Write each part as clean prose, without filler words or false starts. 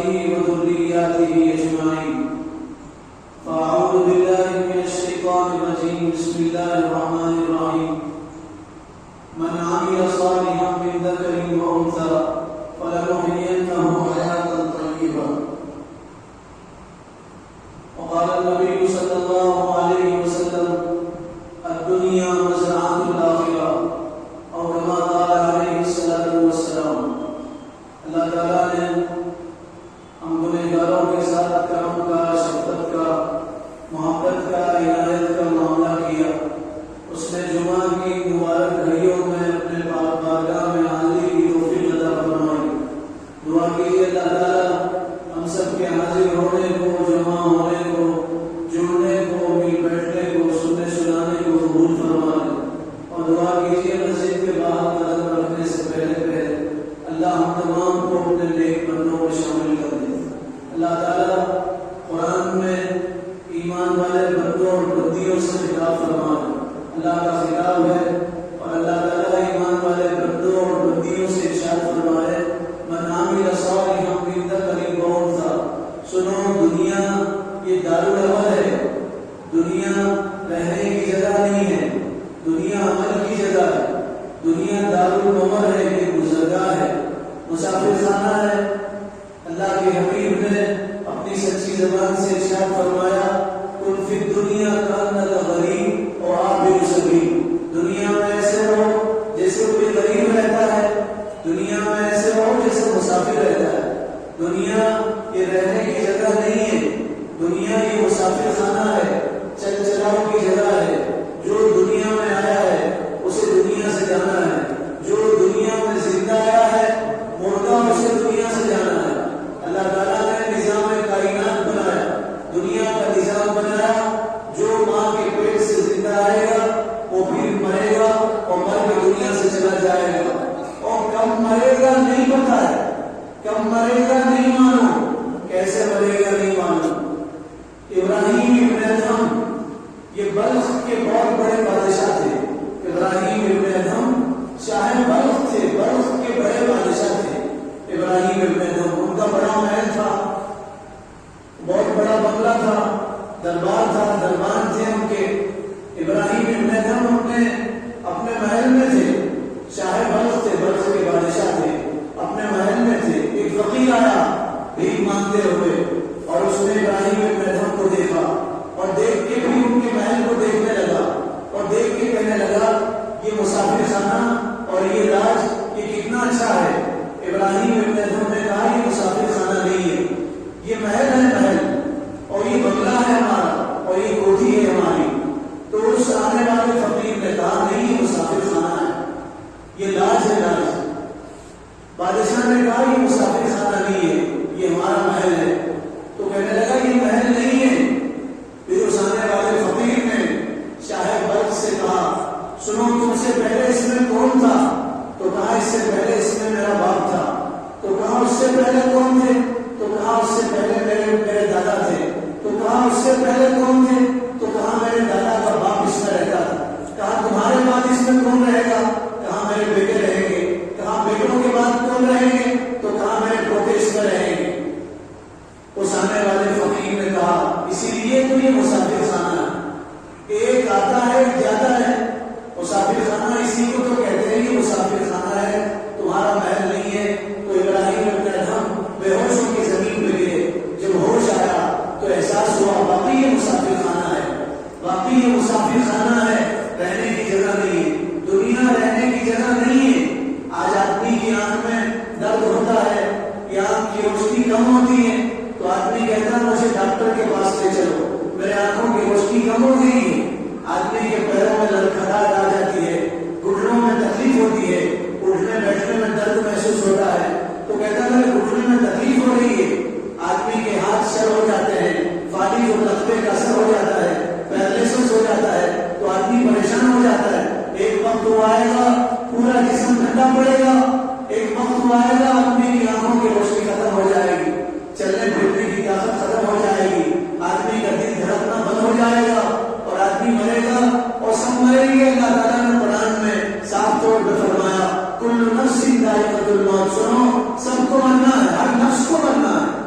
وأزواجه وذرياته أجمعين. فأعوذ بالله من الشيطان الرجيم. بسم الله الرحمن الرحيم. من عمل صالحا من ذكر وأنثى فلنحيينه حياة طيبة. وقال النبي صلى الله عليه وسلم: الدنيا مزرعة الآخرة، أو كما قال عليه الصلاة والسلام. اللہ تعالیٰ نے ہم گنہگاروں کے ساتھ کرم کا، شفقت کا، محبت کا، عنایت کا معاملہ کیا. اس نے جمعہ کی مبارک گھڑیوں میں اپنے بارگاہ میں حاضری کی توفیق عطا فرمائی. دعا کیجیے اللہ تعالیٰ ہم سب کے حاضر ہونے کو، جمع ہونے کو، جڑنے کو، مل بیٹھنے کو، سننے سنانے کو قبول فرما لے. اور دعا کیجیے مسجد کے باہر قدم رکھنے سے پہلے اللہ ہم تمام کو اپنے نیک بندوں میں شامل کر دے. اللہ تعالیٰ قرآن میں ایمان والے بندوں اور بندیوں سے خطاب فرما ہے. اللہ کا خطاب ہے اور اللہ تعالیٰ ایمان والے بندوں اور بندیوں سے ارشاد فرمائے: من عمل صالحا من ذکر وانثی. سنو، دنیا یہ دارالعمل ہے. دنیا رہنے کی جگہ نہیں ہے، دنیا عمل کی جگہ ہے. دنیا دارالعمل ہے، یہ گزرگاہ ہے، مسافر خانہ ہے. اللہ کے حبیب نے اپنی سچی زبان سے ارشاد فرمایا: کن فی الدنیا کأنک غریب اور عابر سبیل. دنیا میں ایسے رہو جیسے کوئی غریب رہتا ہے، دنیا میں ایسے رہو جیسے مسافر رہتا ہے. دنیا یہ رہنے کی جگہ نہیں ہے، دنیا یہ مسافر خانہ ہے، چل چلاؤ کی جگہ ہے. جو دنیا میں آیا ہے اسے دنیا سے جانا ہے، جو دنیا میں زندہ آیا ہے مردہ اسے دنیا سے جانا ہے. اللہ تعالیٰ نے نظام کائنات بنایا، دنیا کا نظام بنایا. جو ماں کے پیٹ سے زندہ آئے گا وہ پھر مرے گا اور مر کے دنیا سے چلا جائے گا. اور کب مرے گا نہیں پتا ہے، کب مرے گا نہیں معلوم، کیسے مرے گا نہیں معلوم. ابراہیم ابن ادھم یہ بلخ کے بہت بڑے بادشاہ تھے. ابراہیم ابن ادھم شاہ بلخ تھے، بلخ کے بڑے بادشاہ تھے. ابراہیم ابن ادھم، ان کا بڑا محل تھا، بہت بڑا بنگلہ تھا، دربار تھا، دربان تھے ان کے. ابراہیم ابن ادھم اپنے محل میں تھے، شاہ بلخ تھے، بلخ کے بادشاہ تھے، اپنے محل میں تھے. ایک فقیر آیا بھیک مانگتے ہوئے اور اس نے ابراہیم ابن ادھم کو دیکھا اور دیکھ کے بھی ان کے محل کو دیکھنے لگا اور دیکھ کے کہنے لگا: یہ مسافر خانہ اور یہ راج یہ کتنا اچھا ہے. ابراہیم ابن ادھم نے کہا: یہ مسافر خانہ نہیں ہے، یہ محل ہے، محل، اور یہ بنگلہ ہے ہمارا، اور یہ کوٹھی ہے ہماری. تو اس آنے والے فقیر نے کہا: نہیں، یہ مسافر خانہ ہے، یہ لاج ہے، لاج. بادشاہ نے کہا: یہ مسافر خانہ نہیں ہے، یہ ہمارا محل ہے. تو کہنے لگا: یہ محل نہیں ہے. پھر اس آنے والے فقیر نے شاہ بلخ سے کہا: سنو، تم سے پہلے اس میں کون تھا؟ تو کہا: اس سے پہلے اس میں میرا باپ تھا. تو کہا: اس سے پہلے کون تھے؟ تو کہا: اس سے پہلے میرے دادا تھے. تو کہا: اس سے پہلے کون تھے؟ تو کہا: میرے دادا کا باپ اس میں رہتا تھا. کہا: تمہارے بعد اس میں کون رہے گا؟ کہا: میرے بیٹے رہیں گے. کہا: بیٹوں کے بعد کون رہیں گے؟ تو کہا: میرے پوتے اس میں رہیں گے. اس آنے والے فقیر نے کہا: اسی لیے تو یہ مسافر خانہ ہے، ایک آتا ہے ایک جاتا ہے. مسافر خانہ اسی کو تو کہتے ہیں، یہ مسافر خانہ ہے، تمہارا محل نہیں ہے. تو ابراہیم ابن ادھم بے ہوش ہو کے زمین پہ گئے. جب ہوش آیا تو احساس ہوا واقعی یہ مسافر خانہ ہے، واقعی یہ مسافر خانہ ہے، رہنے کی جگہ نہیں ہے. دنیا رہنے کی جگہ نہیں ہے. آج آدمی کی آنکھ میں درد ہوتا ہے یا آنکھ کی روشنی کم ہوتی ہے تو آدمی کہتا ہے: مجھے ڈاکٹر کے پاس لے چلو، میرے آنکھوں کی روشنی کم ہو گئی ہے. آدمی کے پیروں میں لڑکھڑاہٹ آ جاتی ہے، گھٹنوں میں تکلیف ہوتی ہے، اٹھنے بیٹھنے میں درد محسوس ہوتا ہے تو کہتا ہے: میرے گھٹنے میں تکلیف ہو رہی ہے. آدمی کے ہاتھ سر ہو جاتے ہیں، فالج اور لقبے کا اثر ہو جاتا ہے، پیرالائسس ہو جاتا ہے تو آدمی پریشان ہو جاتا ہے. ایک وقت وہ آئے گا پورا جسم ٹھنڈا پڑے گا، ایک وقت وہ آئے گا آدمی کی آنکھوں کی روشنی ختم ہو جائے گی، چلنے پھرنے کی طاقت ختم ہو جائے گی، آدمی کا دل دھڑکنا بند ہو جائے گا اور آدمی مرے گا اور سب مرے گی. اللہ تعالیٰ نے قرآن میں صاف طور پہ فرمایا: کل نفس ذائقۃ الموت. سنو، سب کو مرنا ہے، ہر نفس کو مرنا ہے.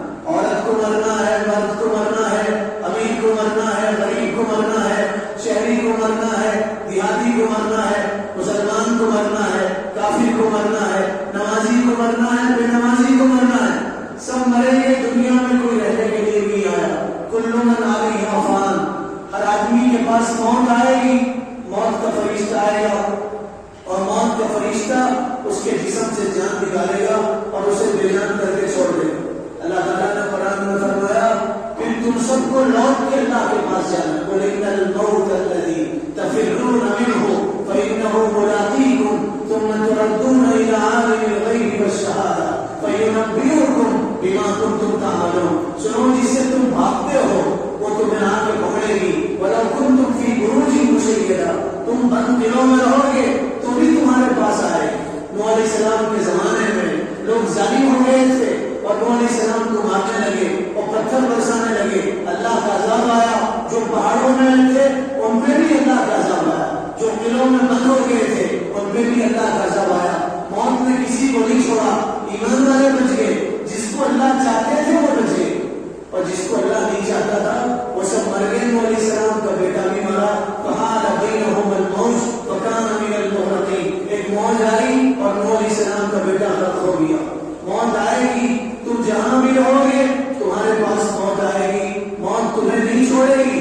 مانو، سنو جس سے تم بھاگتے ہو وہ تمہیں آ کے پکڑے گی. وَلَوْ كُنْتُمْ فِي بُرُوجٍ مُشَيَّدَةٍ، تم بند دلوں میں رہو گے تو بھی تمہارے پاس آئے. نوح علیہ السلام کے زمانے میں لوگ ظالم ہو گئے تھے اور نوح علیہ السلام کو مارنے لگے اور پتھر برسانے لگے. اللہ کا عذاب آیا. جو پہاڑوں میں تھے ان پہ بھی اللہ کا عذاب آیا. جو قلعوں میں بند ہو گئے تھے ان پہ بھی اللہ کا عذاب آیا. موت نے کسی کو نہیں چھوڑا. ایمان والے بچ گئے. جس کو اللہ چاہتے تھے وہ بچ گئے اور جس کو اللہ نہیں چاہتا تھا وہ سب مر گئے. نوح علیہ السلام کا بیٹا بھی مرا. فحال بینہم الموج فکان من المغرقین. ایک موج آئی اور نوح علیہ السلام کا بیٹا غرق ہو گیا. موت آئے گی، تم جہاں بھی رہو گے تمہارے پاس موت آئے گی. موت تمہیں نہیں چھوڑے گی.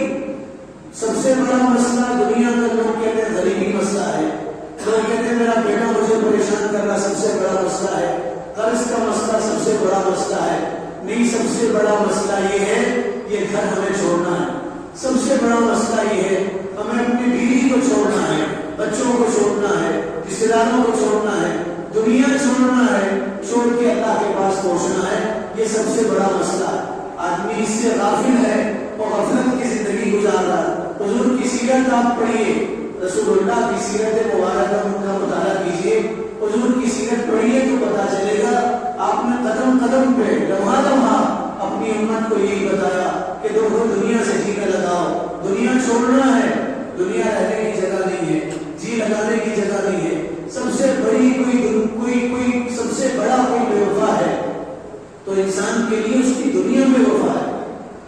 سب سے بڑا مسئلہ دنیا کا لوگ کہتے ہیں غریبی مسئلہ ہے. لوگ کہتے ہیں میرا بیٹا مجھے پریشان کرنا سب سے بڑا مسئلہ ہے. قرض کا مسئلہ سب سے بڑا مسئلہ ہے. نہیں، سب سے بڑا مسئلہ یہ ہے یہ گھر ہمیں چھوڑنا ہے. سب سے بڑا مسئلہ یہ ہے ہمیں اپنی بیوی کو چھوڑنا ہے، بچوں کو چھوڑنا ہے، رشتے داروں کو چھوڑنا ہے، دنیا چھوڑنا ہے، چھوڑ کے اللہ کے پاس پہنچنا ہے. یہ سب سے بڑا مسئلہ ہے. آدمی اس سے غافل ہے اور غفلت کی زندگی گزار رہا ہے. حضور کی سیرت آپ پڑھیے، رسول اللہ کی سیرت مبارکہ کا مطالعہ کیجیے. حضور کی سیرت پڑھیے تو پتا چلے گا. آپ نے قدم قدم پہ لمحہ لمحہ اپنی امت کو یہی بتایا کہ دیکھو دنیا سے جینا لگاؤ. دنیا چھوڑنا ہے. دنیا رہنے کی جگہ نہیں ہے، جی لگانے کی جگہ نہیں ہے. سب سے بڑی کوئی سب سے بڑا کوئی بے وفا ہے تو انسان کے لیے اس کی دنیا بے وفا ہے.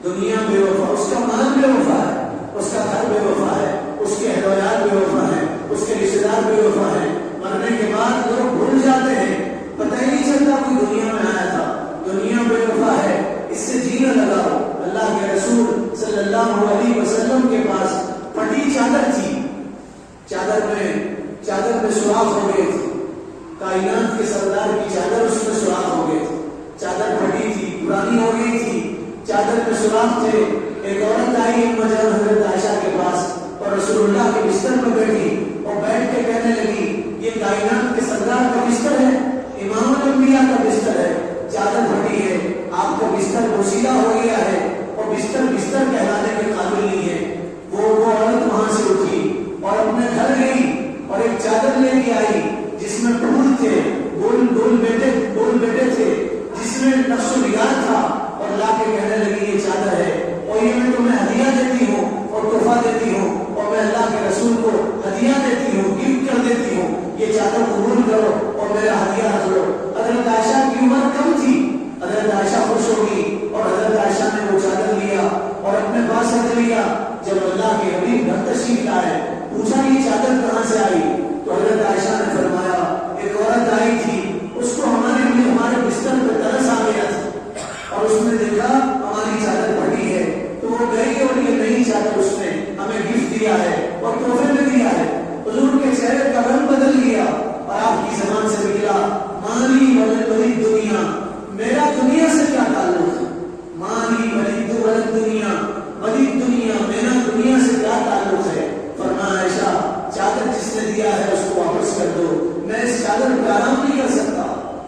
دنیا بے وفا، اس کا مال بے وفا ہے، اس کا گھر بے وفا ہے، اس کے اہل و عیال بے وفا ہے، اس کے رشتے دار بے وفا ہے. مرنے کے بعد لوگ بھول جاتے ہیں، پتہ ہی نہیں چلتا کوئی دنیا میں آیا تھا. دنیا بے وفا ہے، اس سے جینا لگاؤ. اللہ کے رسول صلی اللہ علیہ وسلم کے پاس پھٹی چادر تھی. چادر میں سوراخ ہو گئے تھے. کائنات کے سردار کی چادر اس میں سوراخ ہو گئے تھے. چادر پھٹی تھی، پرانی ہو گئی تھی، چادر میں سوراخ تھے. ایک عورت آئی حضرت عائشہ کے پاس اور رسول اللہ کے بستر میں بیٹھی اور بیٹھ کے کہنے لگی یہ کائنات کے سردار کا بستر ہے، امام الانبیاء کا بستر ہے. چادر پھٹی ہے، آپ کا بستر پوشیدہ ہو گیا ہے اور بستر کہلانے کے قابل نہیں ہے. وہ عورت وہاں سے اٹھی اور اپنے گھر گئی اور ایک چادر لے کے آئی جس میں ٹول تھے، ڈول بیٹے تھے، جس میں نقش و نگار تھا اور لا کے کہنے لگی یہ چادر ہے اور یہ میں تمہیں ہدیہ دیتی ہوں اور تحفہ دیتی ہوں اور میں اللہ کے رسول کو ہدیہ دیتی ہوں، گفٹ کر دیتی ہوں. یہ چادر قبول کرو اور میرا ہدیہ رکھ لو. حضرت عائشہ کی عمر کم تھی. حضرت عائشہ خوش ہوگی اور حضرت عائشہ نے وہ چادر لیا اور اپنے پاس رکھ لیا. جب اللہ کے حبیب گھر تشریف لائے پوچھا یہ چادر کہاں سے آئی تو حضرت عائشہ نے فرمایا ایک عورت آئی تھی، اس کو ہمارے بستر پہ ترس آ گیا تھا اور اس نے دیکھا ہماری چادر پھٹی ہے تو وہ گئی اور یہ نئی چادر اس نے ہمیں گفٹ دیا ہے اور تحفے میں دیا ہے. حضور کے چہرے کا رنگ بدل گیا اور آپ کی زبان سے نکلا مالی ولی دنیا، میرا دنیا سے کیا تعلق ہے. مالی ولی دنیا، ولی دنیا، میرا دنیا سے کیا تعلق ہے. فرمایا عائشہ چادر جس نے دیا ہے اس کو واپس کر دو. میں اس چادر پہ آرام نہیں کر سکتا،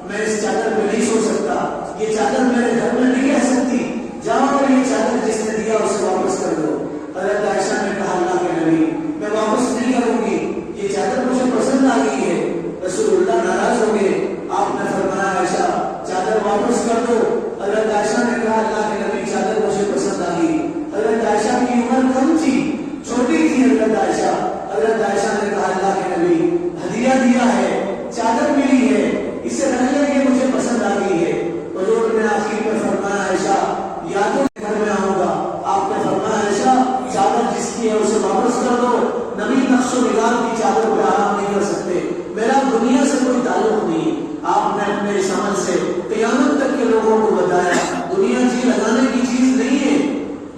میں اس چادر پہ نہیں سو سکتا، یہ چادر میرے گھر میں نہیں رہ سکتی. جاؤ اور یہ چادر جس نے دیا اسے واپس کر دو. حضرت عائشہ نے کہا اللہ کے نبی میں واپس نہیں کروں گی، یہ چادر مجھے پسند آ گئی ہے. رسول اللہ ناراض ہو گئے. آپ نے فرمایا عائشہ چادر واپس کر دو. حضرت عائشہ نے کہا اللہ کے نبی چادر مجھے پسند آ گئی. حضرت عائشہ کی عمر کم تھی، چھوٹی تھی حضرت عائشہ. حضرت عائشہ نے کہا اللہ کے نبی ہدیہ دیا ہے، چادر ملی ہے، اسے رکھ لیں گے، مجھے پسند آ گئی ہے. حضور نے آخر میں فرمایا عائشہ یا تو گھر میں آؤں گا. آپ نے فرمایا عائشہ چادر جس کی ہے اسے واپس کر دو. نبی نقش و نگار کی چادر پہ آرام نہیں کر سکتے. میرا دنیا سے کوئی تعلق نہیں. آپ نے اپنے اس عمل سے قیامت تک کے لوگوں کو بتایا دنیا جی لگانے کی چیز نہیں ہے.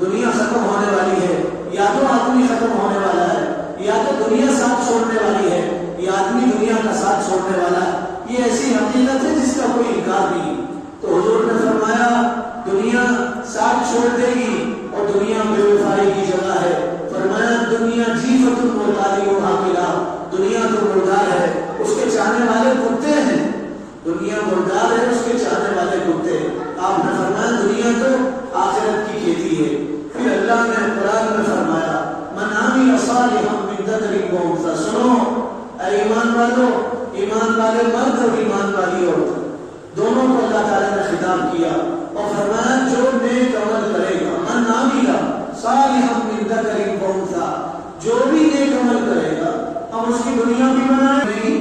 دنیا ختم ہونے والی ہے، یا تو آدمی ختم ہونے والا ہے یا تو دنیا ساتھ چھوڑنے والی ہے یا آدمی دنیا کا ساتھ چھوڑنے والا ہے. یہ ایسی حقیقت ہے جس کا کوئی انکار نہیں. تو حضور نے فرمایا دنیا ساتھ چھوڑ دے گی اور دنیا بے وفائی کی جگہ ہے. فرمایا دنیا جیفت المرتالی و حاکلہ، دنیا تو مردار ہے، اس کے چاہنے والے کتے ہیں. دنیا مردار ہے، اس کے چاہنے والے کتے. آپ نے فرمایا دنیا تو ذکر وانثى، سنو اے ایمان والو، ایمان والے مرد اور ایمان والی عورت دونوں کو اللہ تعالیٰ نے خطاب کیا اور فرمایا جو نیک عمل کرے گا، من عمل صالحا من ذکر وانثى، جو بھی نیک عمل کرے گا ہم اس کی دنیا بھی بنائیں گے،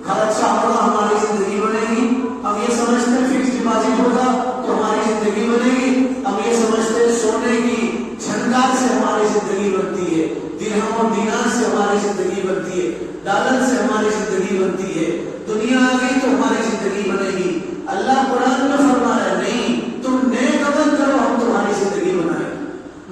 گھر اچھا ہوگا، ہماری زندگی بنے گی، ہم یہ سمجھتے ہیں فکس ڈپازٹ ہوگا تو ہماری زندگی بنے گی، ہم یہ سمجھتے ہیں سونے کی جھنکار سے ہماری زندگی بنتی ہے، درہم اور دینار سے ہماری زندگی بنتی ہے، ڈالر سے ہماری زندگی بنتی ہے، دنیا آ گئی تو ہماری زندگی بنے گی۔ اللہ قرآن میں فرما رہا ہے نہیں، تم نیک عمل کرو ہم تمہاری زندگی بنائیں۔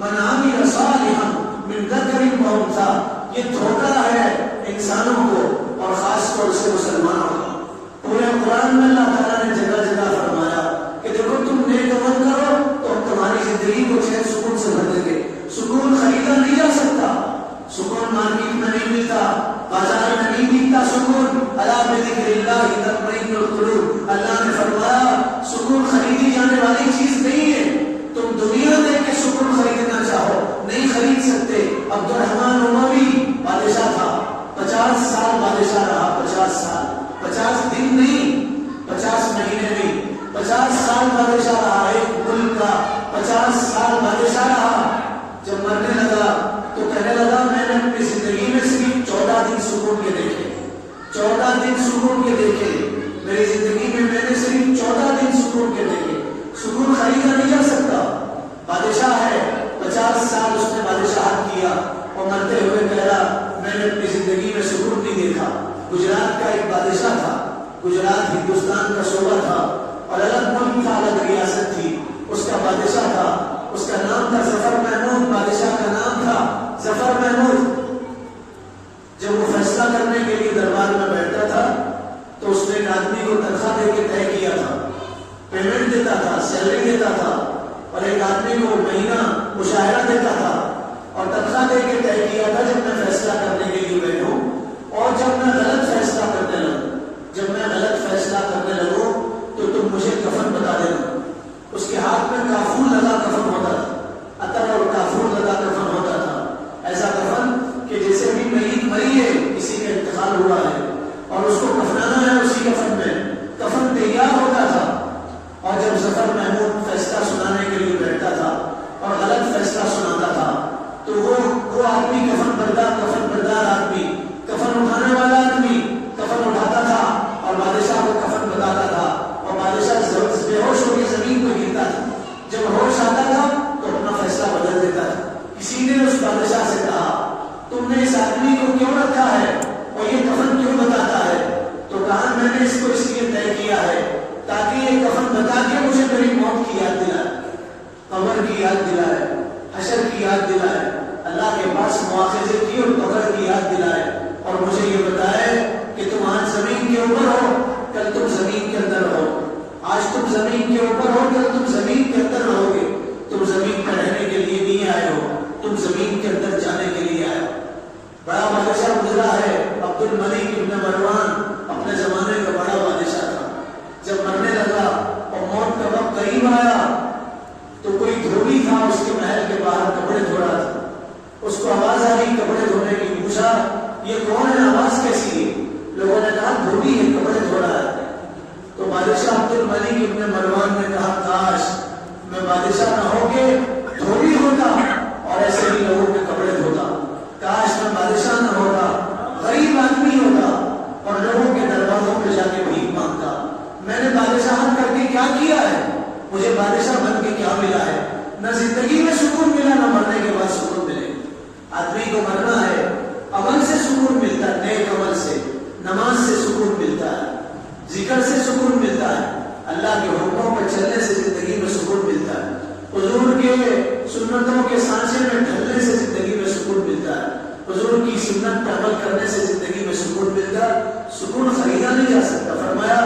من عمل صالحا من ذکر وانثى، یہ دھوکہ ہے انسانوں کو اور خاص طور سے مسلمانوں کا۔ پورے قرآن میں اللہ تعالیٰ نے جگہ جگہ فرمایا کہ دیکھو تم نیک عمل کرو تو ہم تمہاری زندگی کو چین سکون سے بھر دیں گے۔ سکون خریدا نہیں جا سکتا، سکون مارکیٹ میں نہیں ملتا، بازار میں نہیں ملتا سکون۔ الا بذکر اللہ تطمئن القلوب، اللہ نے فرمایا سکون خریدی جانے والی چیز نہیں ہے۔ تم دنیا دے کے سکون خریدنا چاہو نہیں خرید سکتے۔ عبد الرحمن اموی بادشاہ تھا، 50 سال بادشاہ رہا، 50 سال، 50 دن نہیں، 50 مہینے نہیں، 50 سال بادشاہ رہا، ایک ملک کا 50 سال بادشاہ رہا۔ جب مرنے لگا تو کہنے لگا میں نے اپنی زندگی میں صرف 14 دن سکون کے دیکھے، 14 دن سکون کے دیکھے، میری زندگی میں نے صرف 14 دن سکون کے دیکھے۔ سکون خریدا نہیں جا سکتا۔ بادشاہ ہے، 50 سال اس نے بادشاہت کیا اور مرتے ہوئے کہہ رہا میں نے اپنی زندگی میں سکون نہیں دیکھا۔ گجرات کا ایک بادشاہ تھا، گجرات ہندوستان کا صوبہ تھا اور الگ ملک تھا، الگ ریاست تھی، اس کا بادشاہ تھا، اس کا نام تھا ظفر محمود، بادشاہ کا نام تھا ظفر محمود۔ جب وہ فیصلہ کرنے کے لیے دربار میں بیٹھتا تھا تو اس نے ایک آدمی کو تنخواہ دے کے طے کیا تھا، پیمنٹ دیتا تھا، سیلری دیتا تھا، اور ایک آدمی کو مہینہ مشاہرہ دیتا تھا اور تنخواہ دے کے طے کیا تھا جب میں فیصلہ کرنے کے لیے بیٹھوں اور جب میں غلط فیصلہ کرنے لگوں، جب میں غلط فیصلہ کرنے لگوں تو تم مجھے کفن بتا دینا۔ اس کے ہاتھ میں کافور لگا کفن ہوتا تھا، عطر اور کافور لگا کفن ہوتا تھا، ایسا کفن کہ جیسے بھی میت مری ہے، کسی کا انتقال ہوا ہے اور اس کو کفنانا ہے اسی کفن میں، کفن تیار ہوتا تھا۔ اور جب ظفر محمود فیصلہ سنانے کے لیے بیٹھتا تھا اور غلط فیصلہ سناتا تھا تو وہ آدمی کفن بردار آدمی، کفن اٹھانے والا آدمی کفن اٹھاتا تھا اور بادشاہ کو کفن بتاتا تھا اور بادشاہ بے ہوش ہو کے زمین پہ گرتا تھا۔ جب ہوش آتا تھا تو اپنا فیصلہ بدل دیتا تھا۔ کسی نے اس بادشاہ سے کہا تم نے اس آدمی کو کیوں رکھا ہے اور یہ کفن کیوں بتاتا ہے؟ تو کہا میں نے اس کو اس لیے طے کیا ہے تاکہ یہ کفن بتا کے مجھے میری موت کی یاد دلائے، قبر کی یاد دلائے، حشر کی یاد دلائے، اللہ کے پاس مواخذے کی اور قبر کی یاد دلائے، اور مجھے یہ بتائے کہ تم آج زمین کے اوپر ہو، کل تم زمین کے اندر ہو، آج تم زمین کے اوپر ہو، کل تم زمین کے اندر رہو گے، تم زمین پر رہنے کے لیے نہیں آئے ہو، تم زمین کے اندر جانے کے لیے آئے ہو۔ بڑا بادشاہ گزرا ہے عبد الملک ابن مروان، اپنے زمانے کا بڑا بادشاہ تھا۔ جب مرنے لگا اور موت کا وقت قریب آیا تو کوئی دھوبی تھا اس کے محل کے باہر کپڑے دھو رہا تھا، اس کو آواز آ رہی کپڑے دھونے کی، پوچھا یہ کون ہے، آواز کیسی ہے؟ لوگوں نے کہا دھوبی ہے کپڑے دھو رہا ہے۔ تو بادشاہ عبد الملک ابن مروان نے کہا کاش میں بادشاہ نہ ہو کے دھوبی ہوتا اور ایسے ہی لوگوں کے کپڑے دھوتا، کاش میں بادشاہ نہ ہوتا، غریب آدمی ہوتا اور لوگوں کے دروازوں پہ جا کے بھیک مانگتا۔ میں نے بادشاہت کر کے کیا کیا ہے؟ مجھے بادشاہ بن کے کیا ملا ہے؟ نہ زندگی میں سکون ملا، نہ مرنے کے بعد سکون ملے۔ آدمی کو مرنا ہے، عمل سے سکون ملتا ہے، نیک عمل سے، نماز سے سکون ملتا ہے، ذکر سے سکون ملتا ہے، اللہ کے حکموں پر چلنے سے زندگی میں سکون ملتا ہے، حضور کے سنتوں کے سانچے میں ڈھلنے سے زندگی میں سکون ملتا ہے، حضور کی سنت پر عمل کرنے سے زندگی میں سکون ملتا ہے۔ سکون خریدا نہیں جا سکتا۔ فرمایا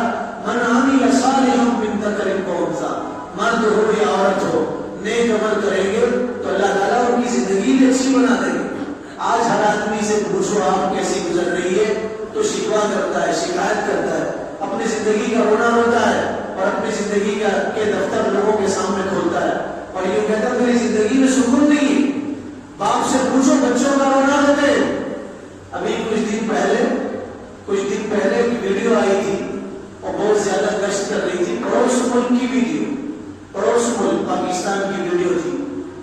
من عمل صالحا من ذکر وانثى، مرد ہو یا عورت ہو، نیک عمل کریں گے تو اللہ تعالیٰ ان کی زندگی بھی اچھی بنا دیں گے۔ آج ہر آدمی سے پوچھو آپ کیسی گزر رہی ہے تو شکوہ کرتا ہے، شکایت کرتا ہے، اپنی زندگی کا رونا روتا ہے اور اپنی زندگی کے دفتر لوگوں کے سامنے کھولتا ہے اور یہ کہتا ہے میری زندگی میں سکون نہیں ہے۔ باپ سے پوچھو بچوں کا رونا روتے، بہت زیادہ گشت کر رہی تھی، پڑوس ملک کی بھی تھی، پڑوس ملک پاکستان کی ویڈیو تھی.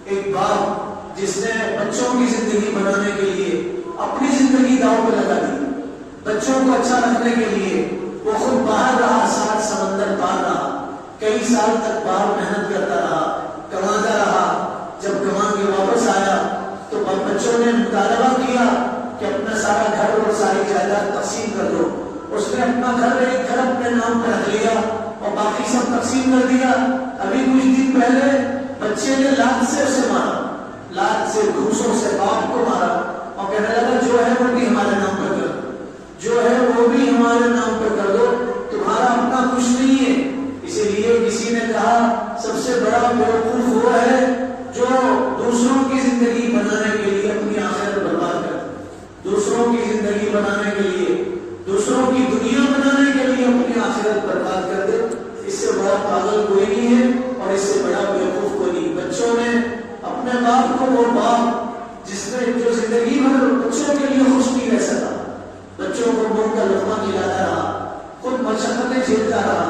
ایک باپ جس نے بچوں کی زندگی بنانے کے لیے اپنی زندگی داؤ پہ لگا دی، بچوں کو اچھا رکھنے کے لیے وہ خود باہر رہا، ساتھ سمندر پار رہا، کئی سال تک باہر محنت کرتا رہا، کماتا رہا. جب کما کے واپس آیا تو بچوں نے مطالبہ کیا کہ اپنا سارا گھر اور ساری جائیداد تقسیم کر دو. اس نے اپنا گھر، ایک گھر اپنے نام پہ رکھ لیا اور باقی سب تقسیم کر دیا. ابھی کچھ دن پہلے بچے نے لات سے اسے مارا، لات سے، گھوسوں سے باپ کو مارا اور کہنے لگا جو ہے وہ بھی ہمارے نام پر کر دو، جو ہے وہ بھی ہمارے نام پر کر دو، تمہارا اپنا کچھ نہیں ہے. اسی لیے کسی نے کہا سب سے بڑا بیوقوف وہ ہے جو دوسروں کی زندگی بنانے کے لیے اپنی آخرت برباد کر دے، دوسروں کی زندگی بنانے کے لیے، دوسروں کی دنیا بنانے کے لیے اپنی آخرت برباد کر دے. اس سے بڑا پاگل کوئی نہیں ہے اور اس سے بڑا بیوقوف کوئی نہیں. بچوں نے اپنے باپ کو، وہ باپ جس نے جو زندگی بھر بچوں کے لیے خوش نہیں رہ سکا، بچوں کو منہ کا لقمہ کھلاتا رہا، خود مشقتیں جھیلتا رہا،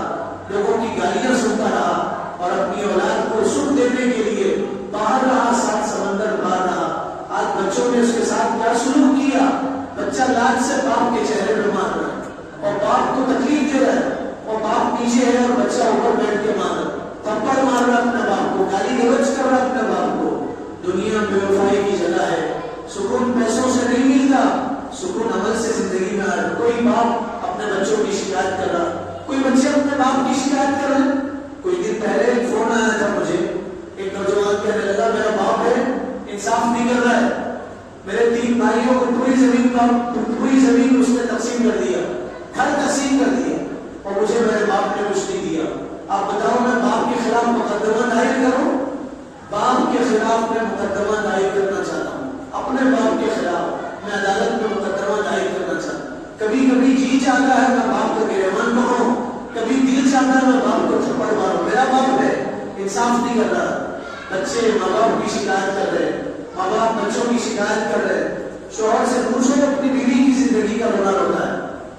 لوگوں کی گالیاں سنتا رہا اور اپنی اولاد کو سکھ دینے کے لیے باہر رہا، ساتھ سمندر پار رہا. آج بچوں نے اس کے ساتھ کیا سلوک کیا؟ بچہ لات سے باپ کے چہرے پہ مار رہا ہے اور باپ کو تکلیف دے رہا ہے اور باپ نیچے ہے اور بچہ اوپر بیٹھ کے مار رہا ہے، تھپڑ مار رہا اپنے باپ کو، گالی گلوچ کر رہا اپنے باپ کو. دنیا بے وفائی کی جگہ ہے. سکون پیسوں سے نہیں ملتا، سکون عمل سے زندگی میں آئے. کوئی باپ اپنے بچوں کی شکایت کر رہا، کوئی بچے اپنے باپ کی شکایت کر رہے. کوئی دن پہلے ایک فون آیا تھا مجھے، ایک نوجوان کہنے لگا میرا باپ ہے انصاف نہیں کر رہا ہے، میرے 3 بھائیوں کو پوری زمین اس نے تقسیم کر دیا، گھر تقسیم کر دیا اور مجھے میرے باپ نے کچھ نہیں دیا. آپ بتاؤ میں باپ کے خلاف مقدمہ دائر کروں؟ باپ کے خلاف میں مقدمہ دائر کرنا چاہتا ہوں، اپنے باپ کے خلاف میں عدالت میں مقدمہ دائر کرنا چاہتا ہوں. کبھی کبھی جی چاہتا ہے میں باپ کا گریبان پکڑوں، کبھی دل چاہتا ہے میں باپ کو تھپڑ ماروں. میرا باپ ہے، انصاف نہیں کر رہا. بچے ماں باپ کی شکایت کر رہے، ماں باپ بچوں کی شکایت کر رہے. شوہر سے پوچھو اپنی بیوی کی زندگی کا رونا روتا ہے،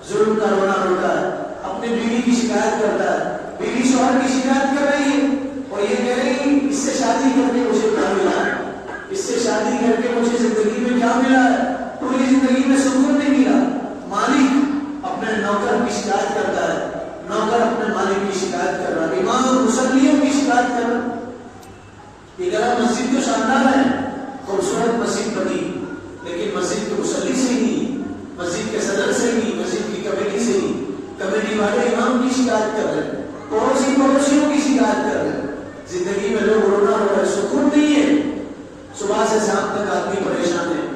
ظلم کا رونا روتا ہے، اپنی بیوی کی شکایت کرتا ہے. بیوی شوہر کی شکایت کر رہی ہے اور یہ کہہ رہی اس سے شادی کر کے مجھے کیا ملا ہے، اس سے شادی کر کے مجھے زندگی میں کیا ملا ہے، پوری زندگی میں سکون نہیں ملا. مالک اپنے نوکر کی شکایت کرتا ہے، نوکر اپنے مالک کی شکایت کر رہا ہے، امام مصلیوں کی شکایت کر رہا ہے. یہ کہہ رہا مسجد تو شاندار ہے، خوبصورت مسجد بنی، لیکن مسجد کے مصلی سے ہی نہیں، مسجد کے صدر سے ہی نہیں، مسجد کی کمیٹی سے ہی. کمیٹی والے امام کی شکایت کر رہے ہیں، پڑوسیوں کی شکایت کر رہے ہیں. زندگی میں لوگ رونا رو رہے، سکون نہیں ہے. صبح سے شام تک آدمی پریشان ہے،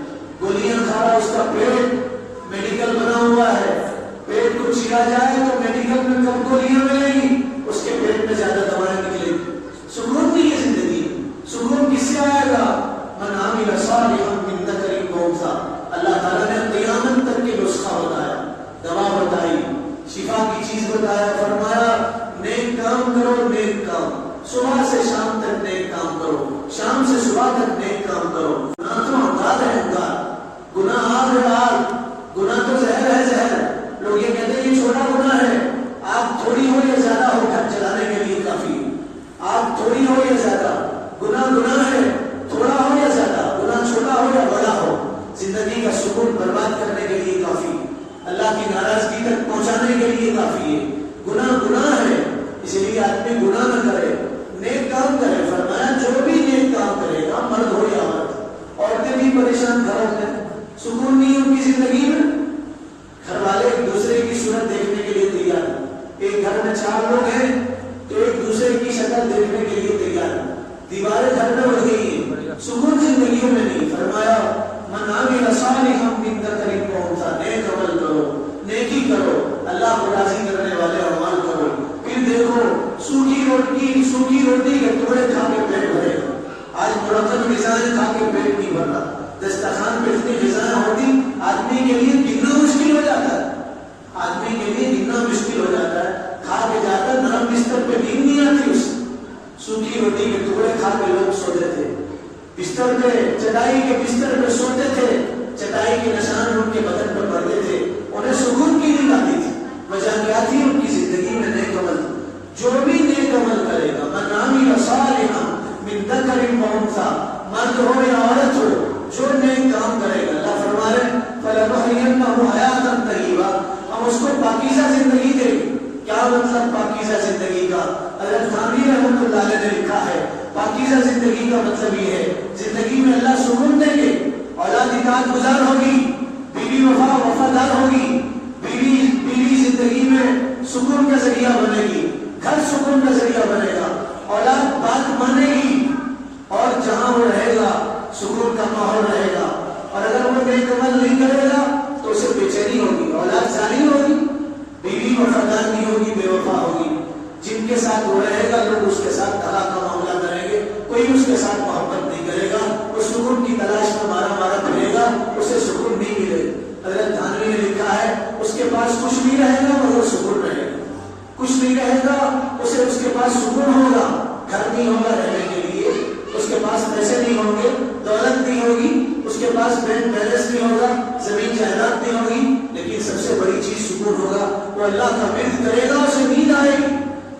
گولیاں کھا رہا، اس کا پیٹ میڈیکل بنا ہوا ہے، پیٹ کو چیرا جائے تو میڈیکل میں کم گولیاں ملیں گی، اس کے پیٹ میں زیادہ دوائیں نکلیں گی. سکون نہیں ہے زندگی. سکون کس سے آئے گا؟ من عمل صالحا من ذکر و انثی. اللہ تعالیٰ نے قیامت تک کے نسخہ بتایا، دوا بتائی، شفا کی چیز بتایا. فرمایا نیک کام کرو، نیک کام، صبح سے شام تک نیک کام کرو، شام سے صبح تک نیک کام کرو. گناہ تو انگار ہے انگار، گناہ آگ ہے آگ، گناہ تو زہر ہے زہر. لوگ یہ کہتے ہیں یہ چھوٹا گناہ ہے، آگ تھوڑی ہو یا زیادہ ہو گھر چلانے کے لیے کافی. آگ تھوڑی ہو یا زیادہ، گناہ ہے، تھوڑا ہو یا زیادہ، گناہ چھوٹا ہو یا بڑا ہو، زندگی کا سکون برباد کرنے کے لیے کافی، اللہ کی ناراضگی تک پہنچانے کے لیے کافی ہے. گناہ ہے، اس لیے آدمی گناہ نہ کرے، نیک کام کرے. فرمایا جو بھی نیک کام کرے گا، مرد ہو یا عورت، عورتیں بھی پریشان گھروں میں، سکون نہیں ان کی زندگی میں. گھر والے ایک دوسرے کی صورت دیکھنے کے لیے تیار ہیں. ایک گھر میں 4 لوگ ہیں تو ایک دوسرے کی شکل دیکھنے کے لیے تیار ہیں. دیواریں گھر میں اڑ گئی ہیں، سکون زندگیوں میں نہیں. فرمایا من عمل صالحا من ذکر و انثی، نیک عمل کرو، نیکی کرو، اللہ کو راضی کرنے والے اعمال کرو. پھر دیکھو سوکھی روٹی کے ٹکڑے کھا کے پیٹ بھرے گا. آج مرتب غذائیں کھا کے پیٹ نہیں بھر رہا. دسترخوان پہ اتنی غذائیں ہوتی، آدمی کے لیے گننا مشکل ہو جاتا ہے، آدمی کے لیے گننا مشکل ہو جاتا ہے. کھا کے جاتا ہے، نرم بستر پہ نیند نہیں آتی اس. سوکھی روٹی کے ٹکڑے کھا کے لوگ سوتے تھے، بستر پہ، چٹائی کے بستر پہ سوتے تھے، چٹائی کے نشان ان کے بدن پر پڑتے تھے، انہیں سکون کی نیند آتی تھی. وجہ کیا تھی؟ ان کی زندگی میں نیک عمل. جو بھی نیک عمل کرے گا، من عمل صالحا من ذکر و انثی، مرد ہو یا عورت ہو، جو نیک کام کرے گا، اللہ فرما رہے ہیں فَلَنُحْيِيَنَّهُ حَيَاةً طَيِّبَةً، ہم اس کو پاکیزہ زندگی دیں گے. کیا مطلب پاکیزہ زندگی کا؟ حضرت تھانوی رحمۃ اللہ علیہ نے لکھا ہے پاکیزہ زندگی کا مطلب یہ ہے زندگی میں اللہ سکون دیں گے، اولاد اطاعت گزار ہوگی، بیوی وفادار ہوگی، بیوی زندگی میں سکون کا ذریعہ بنے گی، گھر سکون کا ذریعہ بنے گا، اولاد بات مانے گی، اور جہاں وہ رہے گا سکون کا ماحول رہے گا. اور اگر وہ نیک عمل نہیں کرے گا تو اسے بے چینی ہوگی، اولاد ظالم ہوگی، بیوی وفادار نہیں ہوگی، بے وفا ہوگی. جن کے ساتھ وہ رہے گا لوگ اس کے ساتھ طلاق کا معاملہ کریں گے، کوئی اس کے ساتھ محبت نہیں کرے گا، وہ سکون کی تلاش میں مارا پھرے گا، اسے سکون نہیں ملے. حضرت تھانوی نے لکھا ہے اس کے پاس کچھ نہیں رہے گا مگر سکون رہے گا، کچھ نہیں رہے گا اسے اس کے پاس سکون ہوگا، گھر نہیں ہوگا رہنے کے لیے، اس کے پاس پیسے نہیں ہوں گے، دولت نہیں ہوگی، اس کے پاس بینک بیلنس نہیں ہوگا، زمین جائیداد نہیں ہوگی، لیکن سب سے بڑی چیز سکون ہوگا. وہ اللہ کا ورد کرے گا، اسے نیند آئے گی.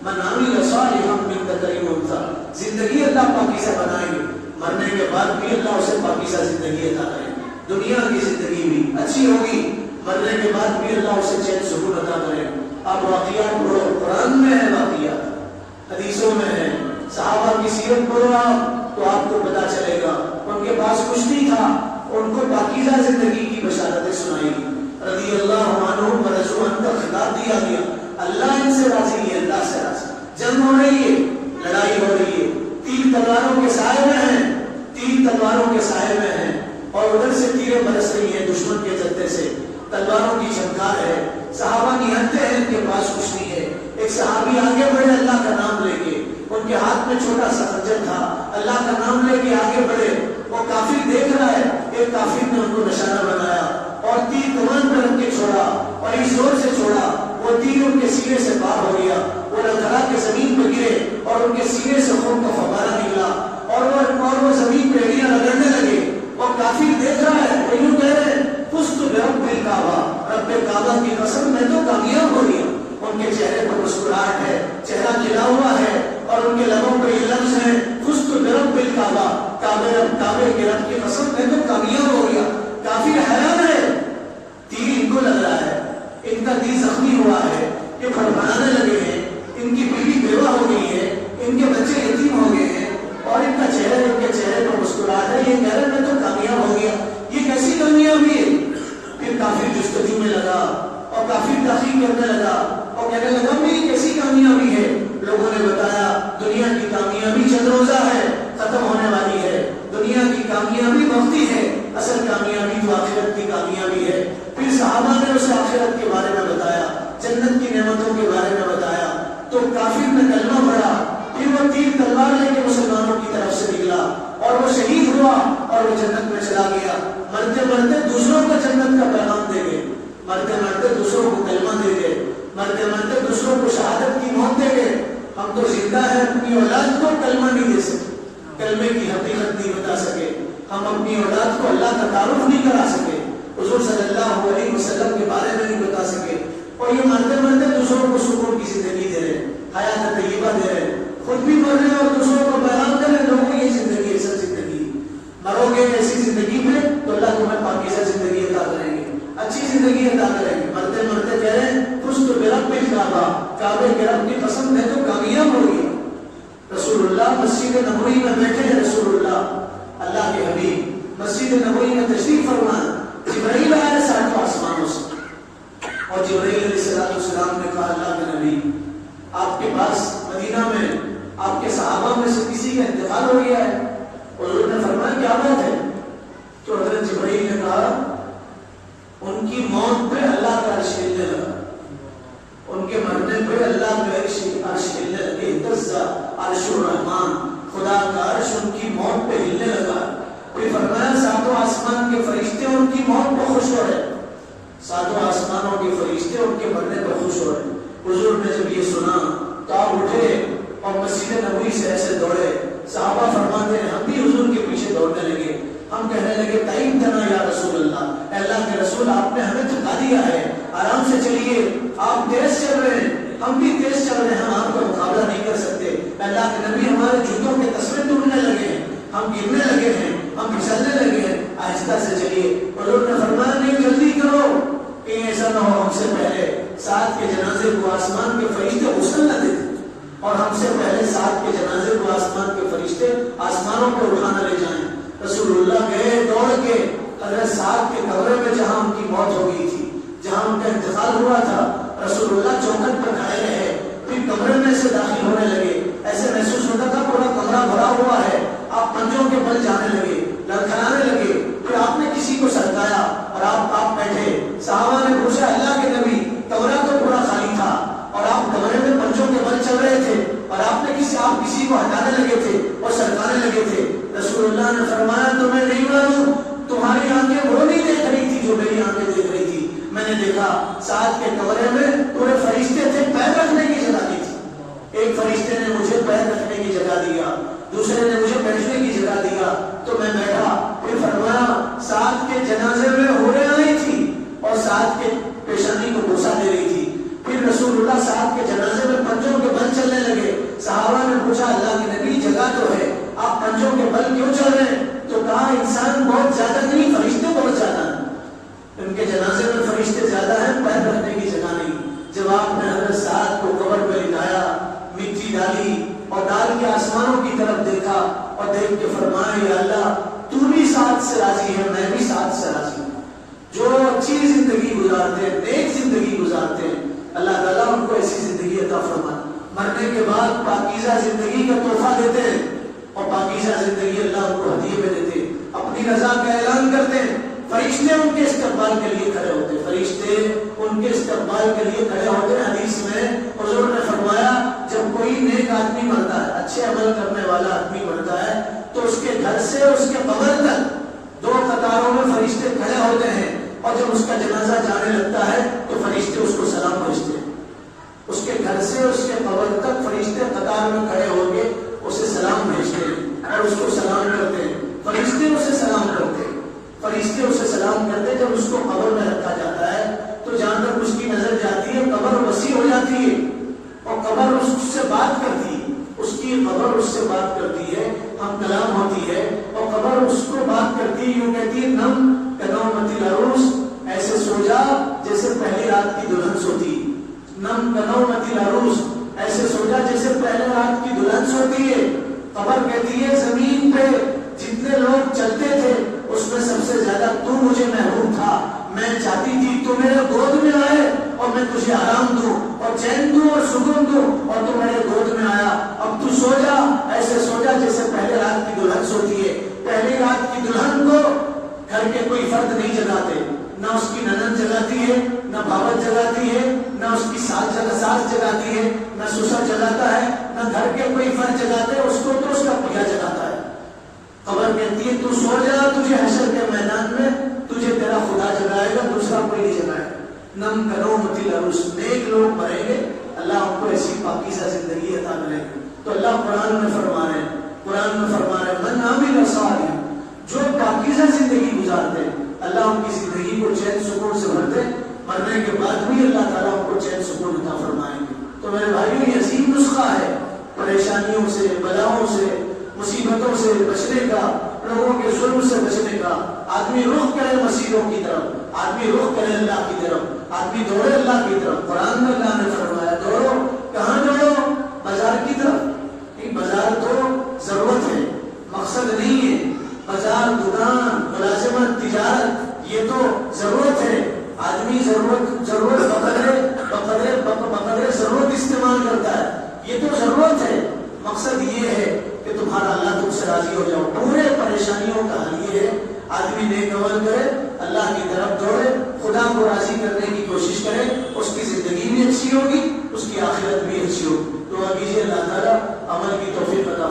من عمل صالحا من ذکر و انثی، زندگی اللہ پاکیزہ بنائیں گے، مرنے کے بعد بھی اللہ اسے پاکیزہ زندگی عطا کرے گا. دنیا کی زندگی بھی اچھی ہوگی، مرنے کے بعد بھی اللہ اسے چین سکون عطا کرے گا. آپ واقعات پڑھو، قرآن میں ہے واقعات، حدیثوں میں ہے، صحابہ کی سیرت پڑھو آپ تو آپ کو پتا چلے گا ان کے پاس کچھ نہیں تھا، ان کو پاکیزہ زندگی کی بشارتیں سنائی گی. رضی اللہ عنہم ورضوا عنہ کا خطاب دیا گیا، اللہ ان سے راضی ہے، اللہ سے راضی. جنگ ہو رہی ہے، لڑائی ہو رہی ہے، تیر تلواروں کے سائے میں ہیں، تیر تلواروں کے سائے میں ہیں، اور ادھر سے تیریں برس رہی ہیں دشمن کے جتے سے، تلواروں کی جھنکار ہے، صحابہ نہتے ہیں، ان کے پاس کچھ نہیں ہے. ایک صحابی آگے بڑھے اللہ کا نام لے کے، ان کے ہاتھ میں چھوٹا سا خنجر تھا، اللہ کا نام لے کے آگے بڑھے. وہ کافر دیکھ رہا ہے، ایک کافر نے ان کو نشانہ بنایا اور تیر کمان پہ رکھ کے چھوڑا، اور اس زور سے چھوڑا وہ تیر ان کے سینے سے پار ہو گیا، وہ لڑکھڑا کے زمین پہ گرے اور ان کے سینے سے خون کا فوارہ نکلا، اور وہ زمین پہ ایڑیاں رگڑنے لگے. وہ کافر دیکھ رہا ہے، وہ یوں کہہ رہے ہیں فزت برب الکعبہ، رب کعبہ کی قسم میں تو کامیاب ہو گیا. ان کے چہرے پر مسکراہٹ ہے، چہرہ کھلا ہوا ہے، اور ان کے لبوں پہ یہ لفظ ہے فزت برب الکعبہ، کعبے کے رب کی قسم میں تو کامیاب ہو گیا. کافر حیران ہے، تیر ان کو لگ رہا ہے، ان کا دل زخمی ہوا ہے، یہ پھڑپھڑانے لگے ہیں، ان کی بیوی بیوہ ہو گئی ہے، ان کے بچے یتیم ہو گئے ہیں، اور ان کے چہرے پر مسکراہٹ ہے. یہ کہہ رہے میں تو کامیاب ہو گیا. یہ کیسی کامیابی ہے؟ پھر کافر جستجو میں لگا اور کافر تحقیق کرنے لگا اور کہنے لگا میری کیسی کامیابی ہے؟ لوگوں نے بتایا دنیا کی کامیابی چند روزہ ہے، ختم ہونے والی ہے. دنیا کی کامیابی وقتی ہے، اصل کامیابی تو آخرت کی کامیابی ہے. پھر صحابہ نے اسے آخرت کے بارے میں بتایا، جنت کی نعمتوں کے بارے میں بتایا، تو کافر نے کلمہ پڑھا. پھر وہ تیر تلوار لے کے مسلمانوں کی طرف سے نکلا اور وہ شہید ہوا اور وہ جنت میں چلا گیا. مرتے مرتے دوسروں کو جنت کا پیغام دے گئے، مرتے مرتے دوسروں کو کلمہ دے گئے، مرتے مرتے دوسروں کو شہادت کی موت دے گئے. ہم تو زندہ ہیں، اپنی اولاد کو کلمہ نہیں دے سکے، کلمے کی حقیقت نہیں بتا سکے، ہم اپنی اولاد کو اللہ کا تعارف نہیں کرا سکے، حضور صلی اللہ علیہ وسلم کے بارے میں نہیں بتا سکے. اور یہ مرتے مرتے دوسروں کو سکون کی زندگی دے رہے، حیات طیبہ دے رہے، خود بھی مر رہے اور دوسروں کو پیغام دے رہے. لوگوں یہ زندگی اصل زندگی، مرو گے ایسی زندگی میں تو اللہ تمہیں پاکیزہ زندگی عطا کریں گے، اچھی زندگی عطا کریں گے. مرتے مرتے کہہ رہے ہیں فزت برب الکعبہ، کعبے کے رب کی قسم میں تو کامیاب ہو گیا. رسول اللہ مسجد نبوی میں بیٹھے ہیں، رسول اللہ کے حبیب مسجد نبوی میں تشریف فرمائے. جبرائیل آئے ساتوں آسمانوں سے، اور جبرائیل علیہ السلام نے کہا اللہ کے نبی آپ کے پاس مدینہ میں آپ کے صحابہ میں سے کسی کا انتقال ہو گیا ہے. حضور نے فرمایا کیا بات ہے؟ تو حضرت جبرائیل نے کہا ان کی موت پہ اللہ کا عرش ہلنے لگا، ان کے مرنے پہ اللہ کا عرش ہلنے لگے. اہتز عرش الرحمن، خدا کا عرش ان کی موت پہ ہلنے لگا. پھر فرمایا ساتوں آسمان کے فرشتے ان کی موت پہ خوش ہو رہے، ساتوں آسمانوں کے فرشتے ان کے مرنے پہ خوش ہو رہے. حضور نے جب یہ سنا تو آپ اٹھے اور مسجد نبوی سے ایسے دوڑے. صحابہ فرماتے ہیں ہم بھی حضور کے پیچھے دوڑنے لگے. ہم کہنے لگے تعین کرنا یا رسول اللہ، اے اللہ کے رسول آپ نے ہمیں تھکا دیا ہے، آرام سے چلیے. آپ تیز چل رہے ہیں، ہم بھی تیز چل رہے ہیں، ہم آپ کا مقابلہ نہیں کر سکتے۔ اللہ کے نبی ہمارے جوتوں کے تسمے ٹوٹنے لگے ہیں، ہم گرنے لگے ہیں، ہم پھسلنے لگے ہیں، آہستہ سے چلیے۔ حضور نے فرمایا نہیں جلدی کرو، کہیں ایسا نہ ہو ہم سے پہلے سعد کے جنازے کو آسمان کے فرشتے غسل نہ دے اور ہم سے پہلے سعد کے جنازے کو آسمان کے فرشتے آسمانوں پہ اٹھا نہ لے جائیں۔ رسول اللہ گئے دوڑ کے حضرت سعد کے قبر میں جہاں ان کی موت ہو گئی تھی، جہاں ان کا انتقال ہوا تھا، رسول اللہ چوکھٹ پر کھڑے رہے، پھر کمرے میں سے داخل ہونے لگے، ایسے محسوس ہوتا تھا پورا کمرہ بھرا ہوا ہے، آپ پنجوں کے بل جانے لگے، لڑکھڑانے لگے، پھر آپ نے کسی کو سرکایا اور آپ بیٹھے۔ صحابہ نے پوچھا اللہ کے نبی کمرہ تو پورا خالی تھا اور آپ کمرے میں پنجوں کے بل چل رہے تھے اور آپ کسی کو ہٹانے لگے تھے اور سرکانے لگے تھے۔ رسول اللہ نے فرمایا تمہیں نہیں معلوم، تمہاری آنکھیں وہ نہیں دیکھ رہی تھی جو میری آنکھیں دیکھ رہی تھی۔ میں نے دیکھا سعد کے کمرے میں پورے فرشتے تھے، پیر رکھنے کی جگہ دی تھی، ایک فرشتے نے مجھے پیر رکھنے کی جگہ دیا، دوسرے نے مجھے بیٹھنے کی جگہ دیا تو میں بیٹھا۔ پھر فرمایا سعد کے جنازے میں ہوریں آئی تھی اور سعد کے پیشانی کو بوسہ دے رہی تھی۔ پھر رسول اللہ سعد کے جنازے میں پنجوں کے بل چلنے لگے۔ صحابہ نے پوچھا اللہ کے نبی جگہ تو ہے، آپ پنجوں کے بل کیوں چل رہے ہیں؟ تو کہا انسان بہت زیادہ نہیں، فرشتے بہت زیادہ ہیں، ان کے جنازے میں فرشتے زیادہ ہیں، پیر رکھنے کی جگہ نہیں۔ جب آپ نے حضرت سعد کو قبر پہ لٹایا، مٹی ڈالی اور ڈال کے آسمانوں کی طرف دیکھا اور دیکھ کے فرمایا یا اللہ تو بھی سعد سے راضی ہے، میں بھی سعد سے راضی ہوں۔ جو اچھی زندگی گزارتے ہیں، نیک زندگی گزارتے ہیں، اللہ تعالیٰ ان کو ایسی زندگی عطا فرمائے، مرنے کے بعد پاکیزہ زندگی کا تحفہ دیتے ہیں اور پاکیزہ زندگی اللہ ان کو ہدیے میں دیتے ہیں، اپنی رضا کا اعلان کرتے ہیں، فرشتے ان کے استقبال کے لیے کھڑے ہوتے ہیں، فرشتے ان کے استقبال کے لیے کھڑے ہوتے ہیں۔ حدیث میں حضور نے فرمایا جب کوئی نیک آدمی مرتا ہے، اچھے عمل کرنے والا آدمی مرتا ہے تو اس کے گھر سے اس کے قبر تک 2 قطاروں میں فرشتے کھڑے ہوتے ہیں اور جب اس کا جنازہ جانے لگتا ہے تو فرشتے اس کو سلام بھیجتے ہیں، اس کے گھر سے اس کے قبر تک فرشتے قطار میں کھڑے ہو کے اسے سلام بھیجتے ہیں اور اس کو سلام کرتے ہیں، فرشتے اسے سلام کرتے ہیں، فرشتے اسے سلام کرتے ہیں۔ جب اس کو قبر میں رکھا جاتا ہے تو جہاں تک اس کی نظر جاتی ہے قبر وسیع ہو جاتی ہے اور قبر اس سے بات کرتی ہے، اس کی قبر اس سے بات کرتی ہے، ہم کلام ہوتی ہے اور قبر اس کو بات کرتی ہے، یوں کہتی ہے نم کنومت العروس، ایسے سو جا جیسے پہلی رات کی دلہن سوتی، نم کنومت العروس، ایسے سو جا جیسے پہلی رات کی دلہن سوتی ہے۔ قبر کہتی ہے زمین پہ جتنے لوگ چلتے تھے اس میں سب سے زیادہ تو مجھے محروم تھا، میں چاہتی تھی تو میرے گود میں آئے اور میں تجھے آرام دوں اور چین دوں اور سکون دوں اور تو میرے گود میں آیا، اب تو سو جا، ایسے سو جا جیسے پہلے رات کی دلہن سوتی ہے۔ پہلی رات کی دلہن کو گھر کے کوئی فرد نہیں جگاتے، نہ اس کی ننند جگاتی ہے، نہ بھاوت جگاتی ہے، نہ اس کی ساس جگاتی ہے، نہ سسر جگاتا ہے، نہ گھر کے کوئی فرد جگاتے، اس کو تو اس کا پیا جگاتا ہے۔ قبر کہتی ہے تو سو جا، تجھے حشر کے میدان میں تجھے تیرا خدا جگائے گا، دوسرا کوئی نہیں جگائے گا۔ نم کنومت العروس، نیک لوگ مریں گے اللہ ان کو ایسی پاکیزہ زندگی عطا کرے گا۔ تو اللہ قرآن میں فرما رہے ہیں، من عمل صالحا، جو پاکیزہ زندگی گزارتے ہیں اللہ ان کی زندگی کو چین سکون سے بھرتے، مرنے کے بعد بھی اللہ تعالیٰ ان کو چین سکون عطا فرمائیں گے۔ تو میرے بھائیوں یہ عظیم نسخہ ہے پریشانیوں سے، بلاؤں سے، مصیبتوں سے بچنے کا، لوگوں کے ظلم سے بچنے کا۔ آدمی رخ کرے مسیحوں کی طرف، آدمی رخ کرے اللہ کی طرف، آدمی دوڑے اللہ کی طرف۔ قرآن میں اللہ نے فرمایا دوڑو، کہاں دوڑو؟ بازار کی طرف۔ ایک بازار تو ضرورت ہے، مقصد نہیں ہے۔ بازار، دکان، ملازمت، تجارت یہ تو ضرورت ہے، آدمی ضرورت بقدر ضرورت استعمال کرتا ہے، یہ تو ضرورت ہے۔ مقصد یہ ہے کہ تمہارا اللہ تم سے راضی ہو جاؤ۔ پورے پریشانیوں کا حل یہ ہے آدمی نیک عمل کرے، اللہ کی طرف دوڑے، خدا کو راضی کرنے کی کوشش کرے، اس کی زندگی بھی اچھی ہوگی، اس کی آخرت بھی اچھی ہوگی۔ تو کیجیے اللہ تعالیٰ عمل کی توفیق عطا